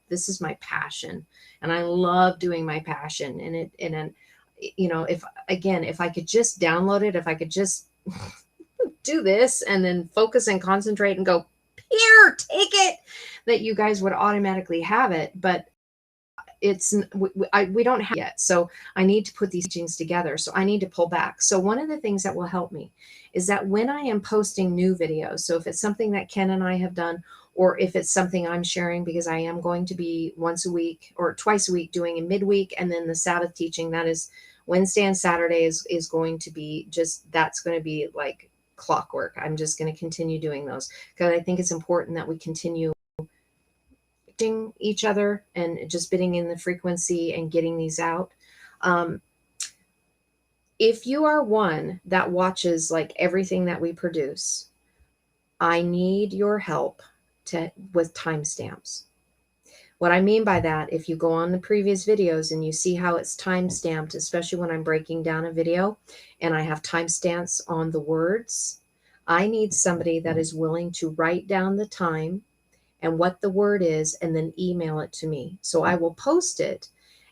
this is my passion, and I love doing my passion. And if I could just download it, if I could just do this and then focus and concentrate and go, here, take it, that you guys would automatically have it. But we don't have it yet. So I need to put these teachings together. So I need to pull back. So one of the things that will help me is that when I am posting new videos, so if it's something that Ken and I have done, or if it's something I'm sharing, because I am going to be once a week or twice a week doing a midweek, and then the Sabbath teaching, that is Wednesday and Saturday is going to be that's going to be like clockwork. I'm just going to continue doing those, because I think it's important that we continue each other and just bidding in the frequency and getting these out. If you are one that watches like everything that we produce, I need your help with timestamps. What I mean by that, if you go on the previous videos and you see how it's time stamped, especially when I'm breaking down a video and I have timestamps on the words, I need somebody that is willing to write down the time and what the word is, and then email it to me. So I will post it.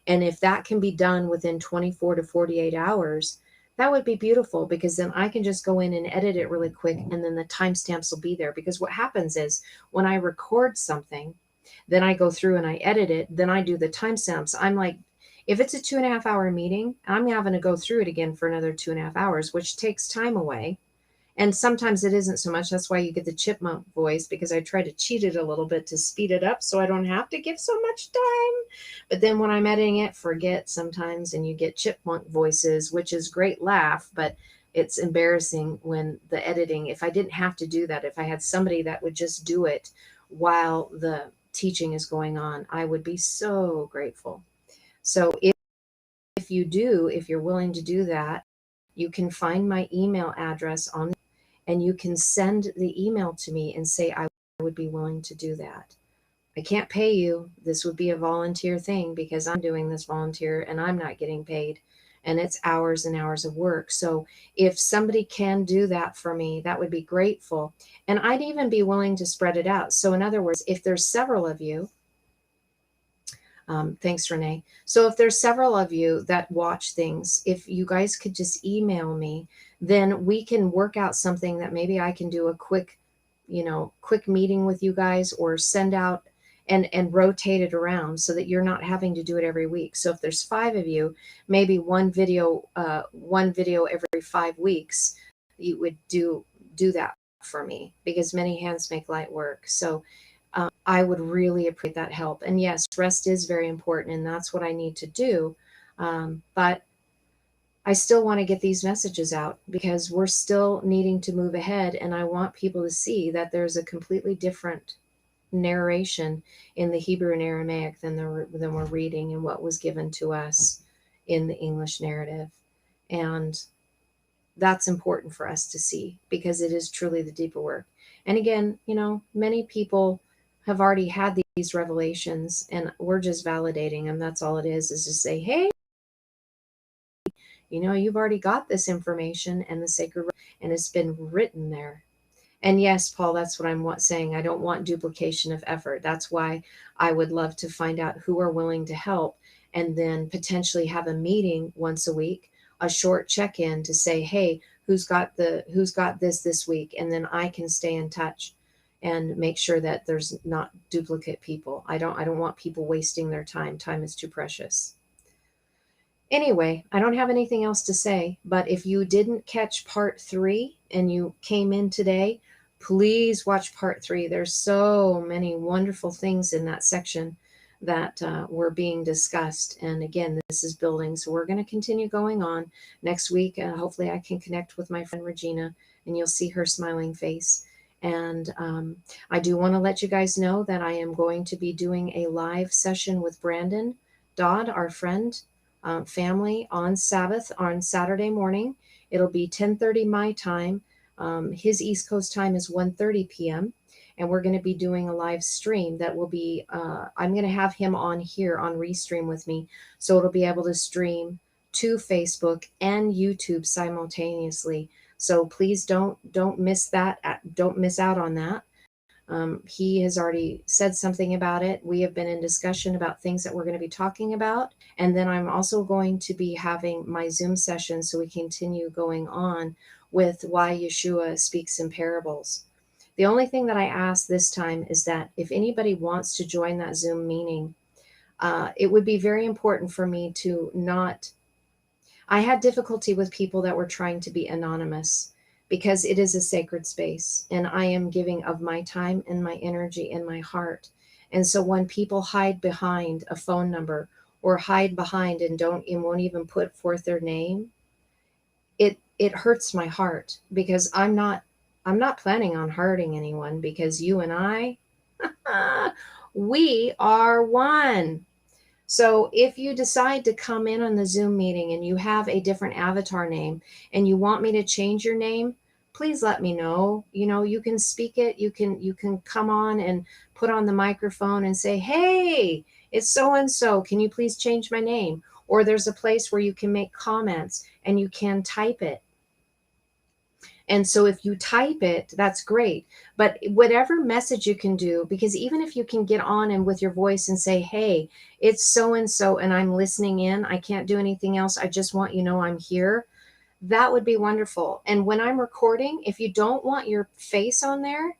And if that can be done within 24 to 48 hours, that would be beautiful, because then I can just go in and edit it really quick, and then the timestamps will be there. Because what happens is when I record something, then I go through and I edit it, then I do the timestamps. I'm like, If it's a 2.5 hour meeting, I'm having to go through it again for another 2.5 hours, which takes time away. And sometimes it isn't so much. That's why you get the chipmunk voice, because I try to cheat it a little bit to speed it up so I don't have to give so much time. But then when I'm editing it, forget sometimes, and you get chipmunk voices, which is great laugh, but it's embarrassing when the editing, if I didn't have to do that, if I had somebody that would just do it while the teaching is going on, I would be so grateful. So if you do, if you're willing to do that, you can find my email address on, and you can send the email to me and say, I would be willing to do that. I can't pay you. This would be a volunteer thing because I'm doing this volunteer and I'm not getting paid. And it's hours and hours of work. So if somebody can do that for me, that would be grateful. And I'd even be willing to spread it out. So in other words, if there's several of you, thanks, Renee. So if there's several of you that watch things, if you guys could just email me, then we can work out something that maybe I can do a quick, quick meeting with you guys, or send out and rotate it around so that you're not having to do it every week. So if there's 5 of you, maybe one video every 5 weeks, you would do that for me, because many hands make light work. So I would really appreciate that help. And yes, rest is very important, and that's what I need to do. But I still want to get these messages out because we're still needing to move ahead. And I want people to see that there's a completely different narration in the Hebrew and Aramaic than we're reading and what was given to us in the English narrative. And that's important for us to see because it is truly the deeper work. And again, many people have already had these revelations, and we're just validating them. That's all it is to say, hey, you've already got this information and the sacred, and it's been written there. And yes, Paul, that's what I'm saying. I don't want duplication of effort. That's why I would love to find out who are willing to help, and then potentially have a meeting once a week, a short check-in to say, hey, who's got this week, and then I can stay in touch and make sure that there's not duplicate people. I don't want people wasting their time. Time is too precious. Anyway, I don't have anything else to say, but if you didn't catch part 3 and you came in today, please watch part 3. There's so many wonderful things in that section that were being discussed. And again, this is building. So we're going to continue going on next week. Hopefully I can connect with my friend Regina, and you'll see her smiling face. And I do want to let you guys know that I am going to be doing a live session with Brandon Dodd, our friend, family, on Saturday morning. It'll be 10:30 my time. His East Coast time is 1:30 p.m. And we're going to be doing a live stream that will be, I'm going to have him on here on Restream with me. So it'll be able to stream to Facebook and YouTube simultaneously. So please don't miss that. Don't miss out on that. He has already said something about it. We have been in discussion about things that we're going to be talking about. And then I'm also going to be having my Zoom session so we continue going on with why Yeshua speaks in parables. The only thing that I ask this time is that if anybody wants to join that Zoom meeting, it would be very important for me to not. I had difficulty with people that were trying to be anonymous because it is a sacred space and I am giving of my time and my energy and my heart. And so when people hide behind a phone number or hide behind and won't even put forth their name, it hurts my heart because I'm not planning on hurting anyone, because you and I, we are one. So if you decide to come in on the Zoom meeting and you have a different avatar name and you want me to change your name, please let me know. You can speak it. You can come on and put on the microphone and say, hey, it's so-and-so. Can you please change my name? Or there's a place where you can make comments and you can type it. And so if you type it, that's great. But whatever message you can do, because even if you can get on and with your voice and say, hey, it's so-and-so and I'm listening in, I can't do anything else, I just want you to know I'm here, that would be wonderful. And when I'm recording, if you don't want your face on there,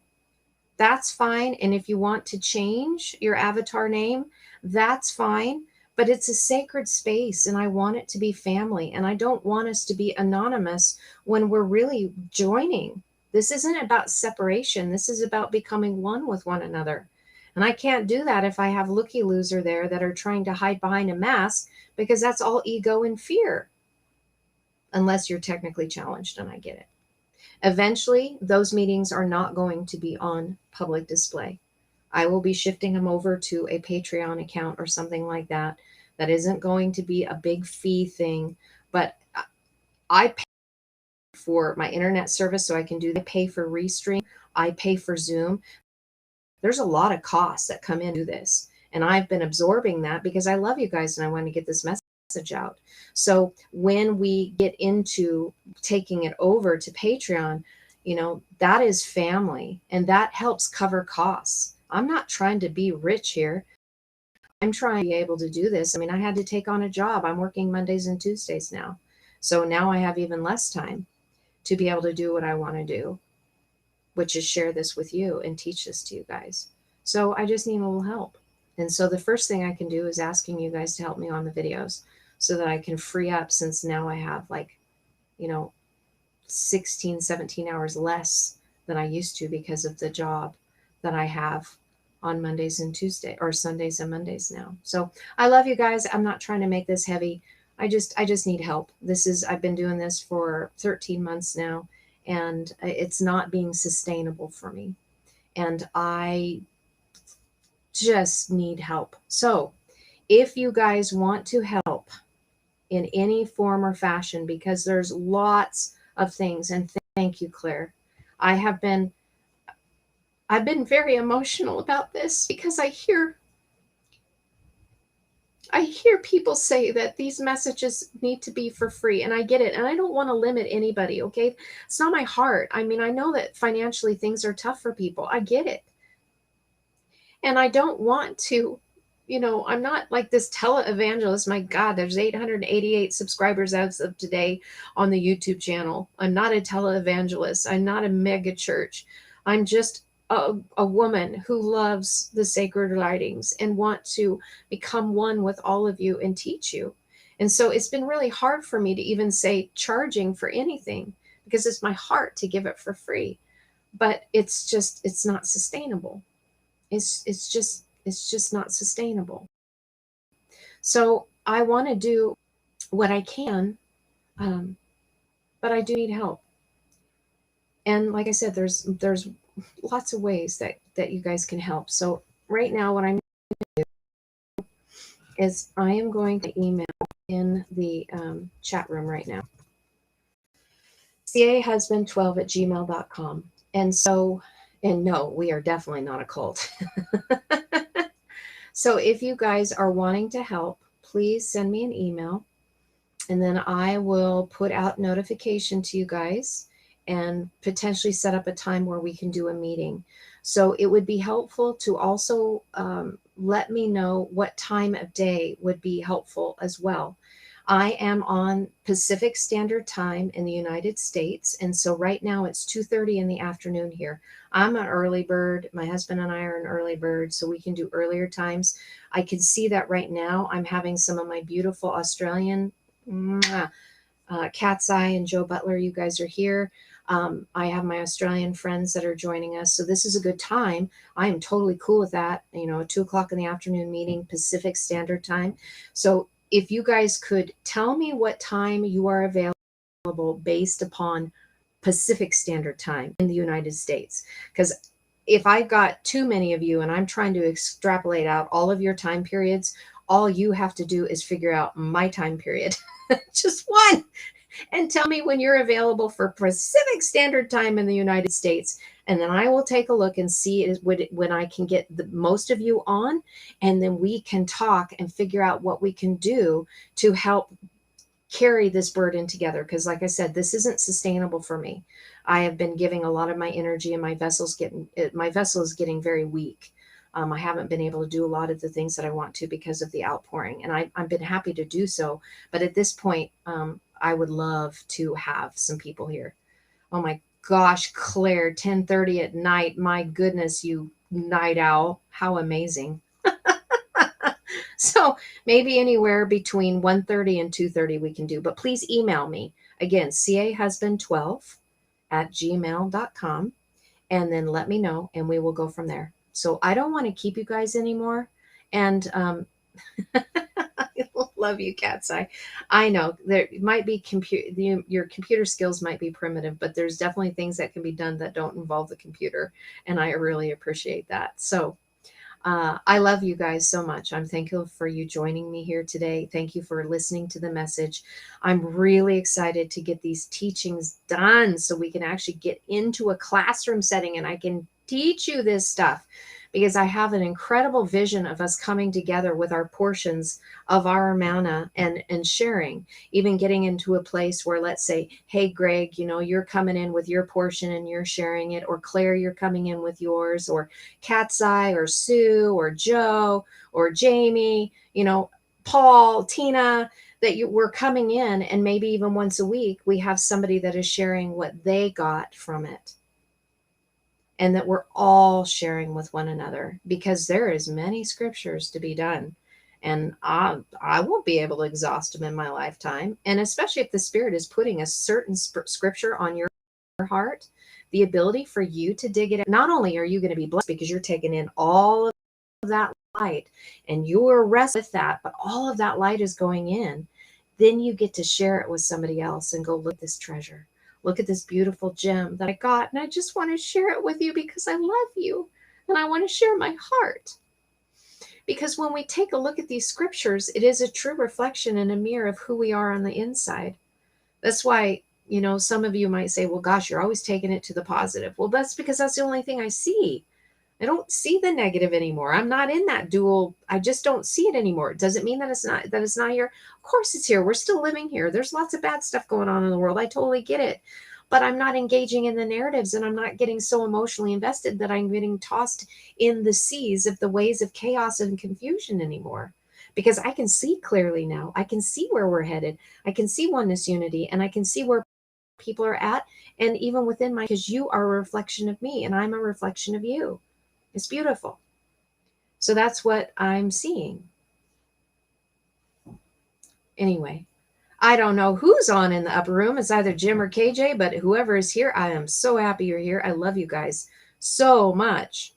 that's fine. And if you want to change your avatar name, that's fine. but it's a sacred space and I want it to be family. And I don't want us to be anonymous when we're really joining. This isn't about separation. This is about becoming one with one another. And I can't do that if I have looky loser there that are trying to hide behind a mask, because that's all ego and fear, unless you're technically challenged, and I get it. Eventually, those meetings are not going to be on public display. I will be shifting them over to a Patreon account or something like that. That isn't going to be a big fee thing, but I pay for my internet service so I can do that. I pay for Restream. I pay for Zoom. There's a lot of costs that come into this. And I've been absorbing that because I love you guys and I want to get this message out. So when we get into taking it over to Patreon, that is family and that helps cover costs. I'm not trying to be rich here. I'm trying to be able to do this. I mean, I had to take on a job. I'm working Mondays and Tuesdays now. So now I have even less time to be able to do what I want to do, which is share this with you and teach this to you guys. So I just need a little help. And so the first thing I can do is asking you guys to help me on the videos so that I can free up, since now I have 16, 17 hours less than I used to because of the job that I have on Mondays and Tuesday, or Sundays and Mondays now. So I love you guys. I'm not trying to make this heavy. I just need help. I've been doing this for 13 months now, and it's not being sustainable for me. And I just need help. So if you guys want to help in any form or fashion, because there's lots of things, and thank you, Claire. I've been very emotional about this because I hear people say that these messages need to be for free, and I get it, and I don't want to limit anybody, okay? It's not my heart. I mean, I know that financially things are tough for people. I get it. And I don't want to, I'm not like this televangelist. My God, there's 888 subscribers as of today on the YouTube channel. I'm not a televangelist. I'm not a mega church. I'm just a woman who loves the sacred writings and want to become one with all of you and teach you. And so it's been really hard for me to even say charging for anything, because it's my heart to give it for free. But it's not sustainable. It's just not sustainable. So I want to do what I can, but I do need help. And like I said, there's lots of ways that you guys can help. So right now, what I'm going to do is I am going to email in the chat room right now, cahusband12@gmail.com. And no, we are definitely not a cult. So if you guys are wanting to help, please send me an email, and then I will put out notification to you guys and potentially set up a time where we can do a meeting. So it would be helpful to also let me know what time of day would be helpful as well. I am on Pacific Standard Time in the United States. And so right now it's 2:30 in the afternoon here. I'm an early bird. My husband and I are an early bird, so we can do earlier times. I can see that right now I'm having some of my beautiful Australian Cat's Eye and Joe Butler. You guys are here. I have my Australian friends that are joining us. So this is a good time. I am totally cool with that. 2:00 in the afternoon meeting, Pacific Standard Time. So if you guys could tell me what time you are available based upon Pacific Standard Time in the United States. Because if I've got too many of you and I'm trying to extrapolate out all of your time periods, all you have to do is figure out my time period. Just one. And tell me when you're available for Pacific Standard Time in the United States. And then I will take a look and see when I can get the most of you on. And then we can talk and figure out what we can do to help carry this burden together. Because like I said, this isn't sustainable for me. I have been giving a lot of my energy, and my vessel is getting very weak. I haven't been able to do a lot of the things that I want to because of the outpouring. And I've been happy to do so. But at this point, I would love to have some people here. Oh my gosh, Claire, 10:30 at night. My goodness, you night owl. How amazing. So maybe anywhere between 1:30 and 2:30 we can do. But please email me. Again, cahusband12@gmail.com, and then let me know and we will go from there. So I don't want to keep you guys anymore. And I love you, cats. I know there might be your computer skills might be primitive, but there's definitely things that can be done that don't involve the computer, and I really appreciate that. So I love you guys so much. I'm thankful for you joining me here today. Thank you for listening to the message. I'm really excited to get these teachings done so we can actually get into a classroom setting and I can teach you this stuff, because I have an incredible vision of us coming together with our portions of our mana and sharing, even getting into a place where, let's say, hey, Greg, you're coming in with your portion and you're sharing it, or Claire, you're coming in with yours, or Cat's Eye, or Sue, or Joe, or Jamie, Paul, Tina, that we're coming in, and maybe even once a week we have somebody that is sharing what they got from it, and that we're all sharing with one another, because there is many scriptures to be done, and I won't be able to exhaust them in my lifetime. And especially if the Spirit is putting a certain scripture on your heart, the ability for you to dig it out. Not only are you going to be blessed because you're taking in all of that light and you're resting with that, but all of that light is going in, then you get to share it with somebody else and go, look at this treasure. Look at this beautiful gem that I got, and I just want to share it with you because I love you and I want to share my heart. Because when we take a look at these scriptures, it is a true reflection and a mirror of who we are on the inside. That's why, some of you might say, well, gosh, you're always taking it to the positive. Well, that's because that's the only thing I see. I don't see the negative anymore. I'm not in that dual. I just don't see it anymore. It doesn't mean that it's not here. Of course it's here. We're still living here. There's lots of bad stuff going on in the world. I totally get it. But I'm not engaging in the narratives, and I'm not getting so emotionally invested that I'm getting tossed in the seas of the waves of chaos and confusion anymore. Because I can see clearly now. I can see where we're headed. I can see oneness, unity, and I can see where people are at. And even within because you are a reflection of me and I'm a reflection of you. It's beautiful. So that's what I'm seeing. Anyway, I don't know who's on in the upper room. It's either Jim or KJ, but whoever is here, I am so happy you're here. I love you guys so much.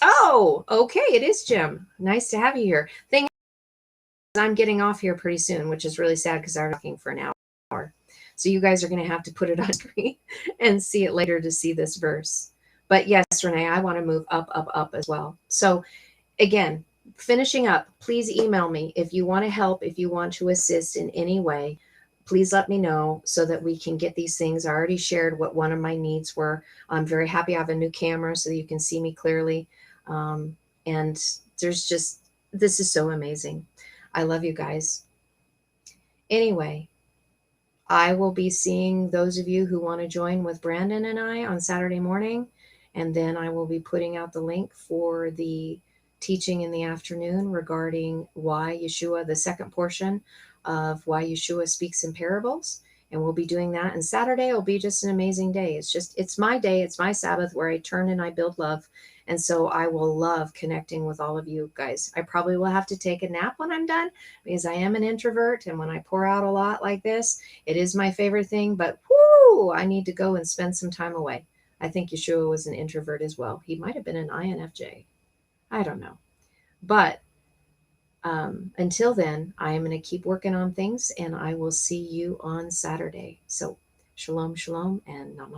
Oh, okay. It is Jim. Nice to have you here. Thing is, I'm getting off here pretty soon, which is really sad because I was talking for an hour. So you guys are going to have to put it on screen and see it later to see this verse. But yes, Renee, I want to move up, up, up as well. So again, finishing up, please email me if you want to help, if you want to assist in any way. Please let me know so that we can get these things. I already shared what one of my needs were. I'm very happy I have a new camera so you can see me clearly. And this is so amazing. I love you guys. Anyway, I will be seeing those of you who want to join with Brandon and I on Saturday morning. And then I will be putting out the link for the teaching in the afternoon regarding why Yeshua, the second portion of why Yeshua speaks in parables. And we'll be doing that. And Saturday will be just an amazing day. It's my day. It's my Sabbath where I turn and I build love. And so I will love connecting with all of you guys. I probably will have to take a nap when I'm done because I am an introvert. And when I pour out a lot like this, it is my favorite thing. But whoo, I need to go and spend some time away. I think Yeshua was an introvert as well. He might have been an INFJ. I don't know. But until then, I am going to keep working on things and I will see you on Saturday. So, shalom, shalom, and namaste.